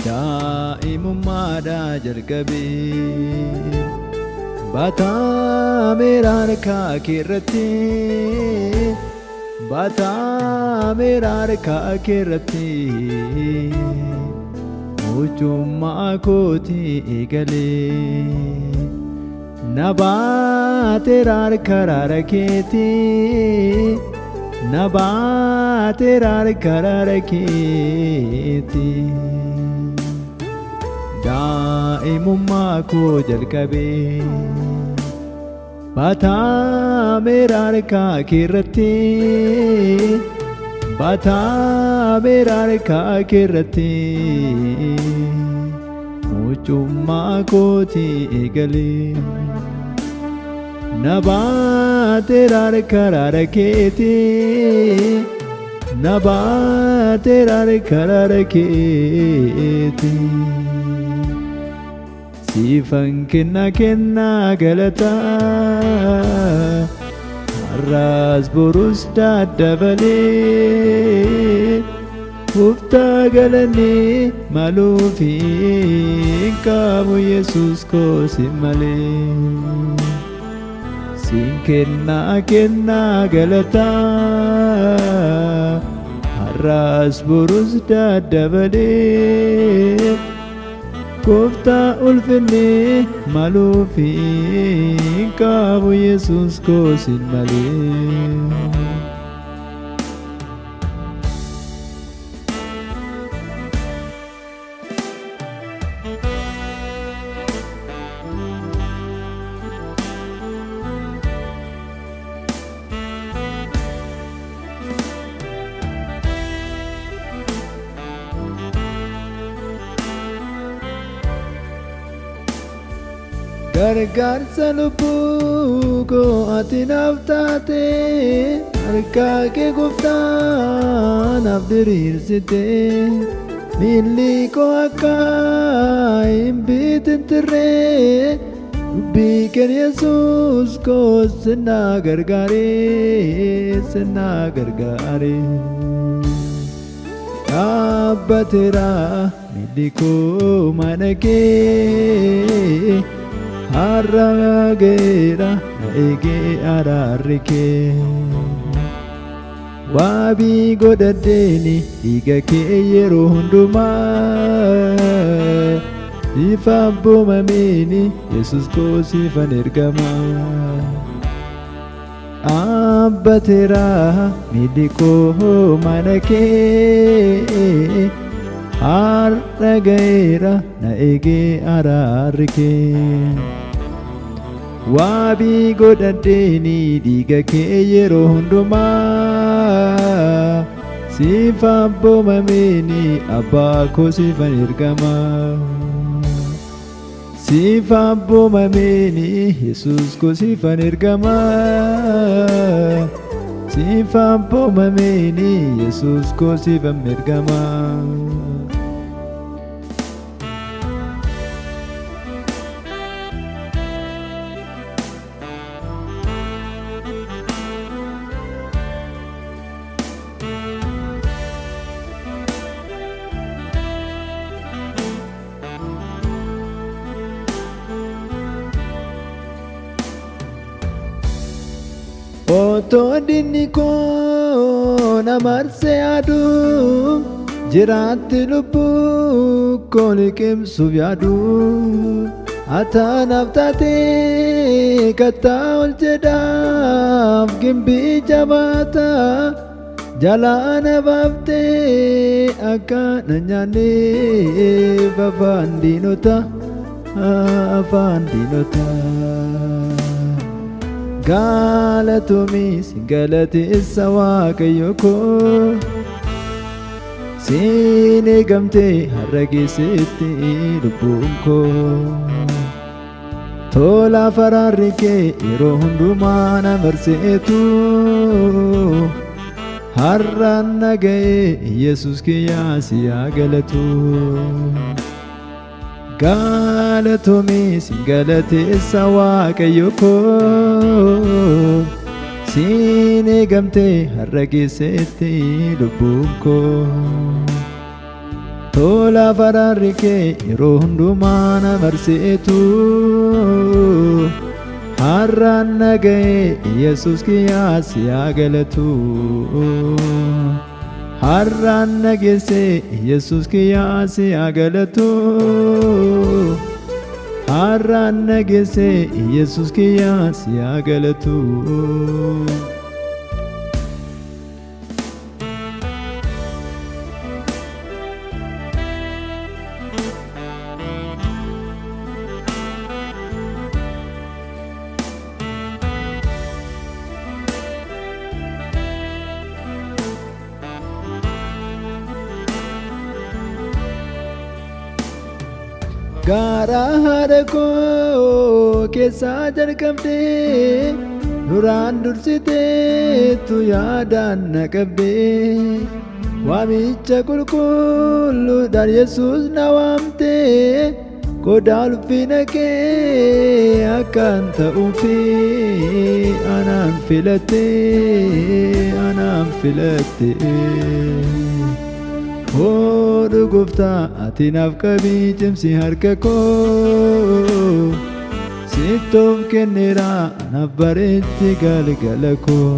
daa'imummaadhaa jalqabee baataa meeraa harkaa keerratti baataa meeraa harkaa keerratti mucummaa kootii eegalee na baateera harka raara keetii na baateera harka raara keetii daa'imummaa koo jalqabee baataa meeraa harkaa keerratti baataa meeraa harkaa keerratti mucummaa kootii eegalee na baateera harka raara keetii na baateera harka raara keetii siifan kennaa galataa har'aas borus daddabalee Uftaa galanii maluufi qabu Yesuus koo si malee siin kennaa galataa har'aas borus daddabalee Gooftaa ulfinni maluufi qabu Yesuus koo si malee Gargaarsa lubbuu koo ati naaf taate harka kee Gooftaa naaf diriirsite miilli koo akka hin bitintirre dubbii kee Yesuus koo sinna gargaare dhaabbateera miilli koo mana kee har'a ga'eera na eegee araarri kee waabii godhadheeni dhiiga kee yeroo hundumaa ifa abboomamiini Yesuus koo siifan ergama dhaabbateera miilli koo mana kee har'a ga'eera na eegee araarri kee waabii godhadheeni dhiiga kee yeroo hundumaa siif abboomamiini abbaa koo siifan ergama siif abboomamiini Yesuus koo siifan ergama siif abboomamiini Yesuus koo siifan ergama Otoo dinni koo na marsee aduu jiraatti lubbuu koo liqimsuuf yaadu ataanaaf taatee kattaa ol jedhaaf gimbii jabaata jalaana baaftee akka na nyaanneef afaan diinota Galatoomii siin galateessa Waaqayyo koo siin eegamtee har'a geessetti lubbuun koo tola araarri kee yeroo hundumaa na marseetu har'aan na ga'ee Yesuus kiyyaa si haa galatu Galatoomii siin galateessa Waaqayyo koo siin eegamtee har'a geessetti lubbuun koo tola araarri kee yeroo hundumaa na marsitu har'aan naga'ee Yesuus kiyyaa si haa galatu har'aan nageessee Yesuus kiyyaa si haa galatu har'aan nageessee Yesuus kiyyaa si haa galatu gaara haadha koo keessaa jalqabdee duraan dursiteetu yaadaan na qabdee waamicha qulqulluudhaan Yesuus na waamtee qodaa ulfina kee akkaan ta'uufi anaan filatte Odu Gooftaa ati naaf qabii cimsi harka koo sittoof kenneera naaf bareechi galgala koo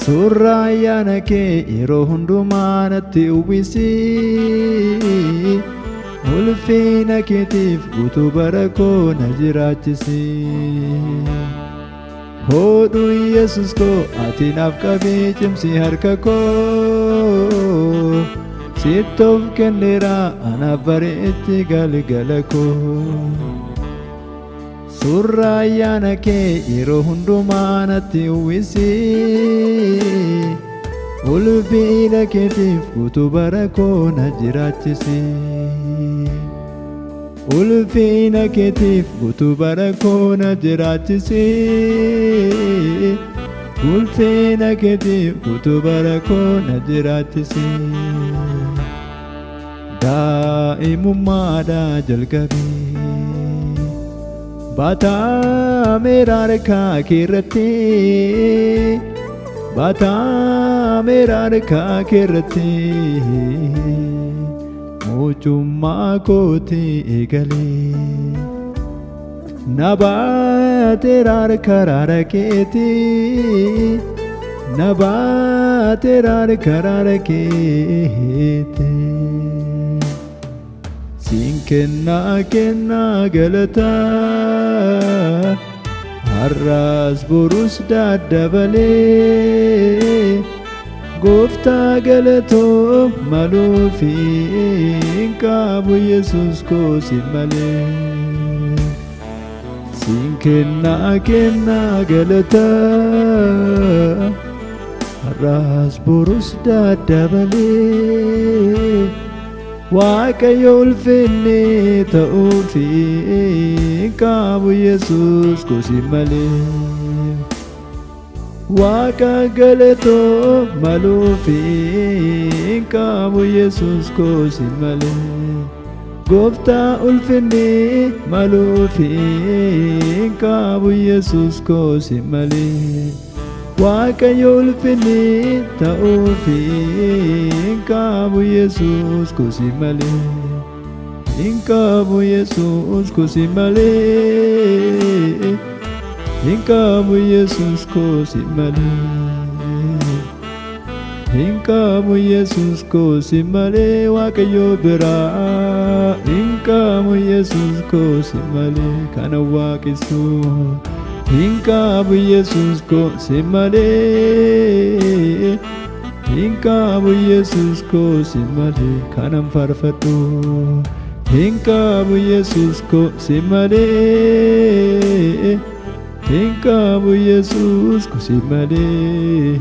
suuraa ayyaana kee yeroo hundumaa natti uwwisi ulfina keetiif guutuu bara koo na jiraachisi Odu Yesuus koo ati naaf qabii cimsi harka koo sittoof kenneera naaf bareechi galgala koo suuraa ayyaana kee yeroo hundumaa natti uwwisi ulfina keetiif guutuu bara koo na jiraachisi ulfina keetiif guutuu bara koo na jiraachisi ulfina keetiif guutuu bara koo na jiraachisi daa'imummaadhaa jalqabee baataa meeraa harkaa keerratti baataa meeraa harkaa keerratti mucummaa kooti eegalee na baateera harka raara keeti na baateera harka raara keeti siin kennaa galataa har'as borus daddabalee Gooftaa galatoo maluufi hin qabu Yesuus koo si malee siin kennaa galataa har'as borus daddabalee Waaqayyo ulfinni ta'uufi hin qabu Yesuus koo si malee Waaqa galatoo maluufi hin qabu Yesuus koo si malee Gooftaa ulfinni maluufi hin qabu Yesuus koo si malee Waaqayyo ulfinni ta'uufi hin qabu Yesuus koo si malee hin qabu Yesuus koo si malee hin qabu Yesuus koo si malee hin qabu Yesuus koo si malee Waaqayyo biraa hin qabu Yesuus koo si malee kana waaqessu hin qabu Yesuus koo si malee hin qabu Yesuus koo si malee kanan faarfadhu hin qabu Yesuus koo si malee hin qabu Yesuus koo si malee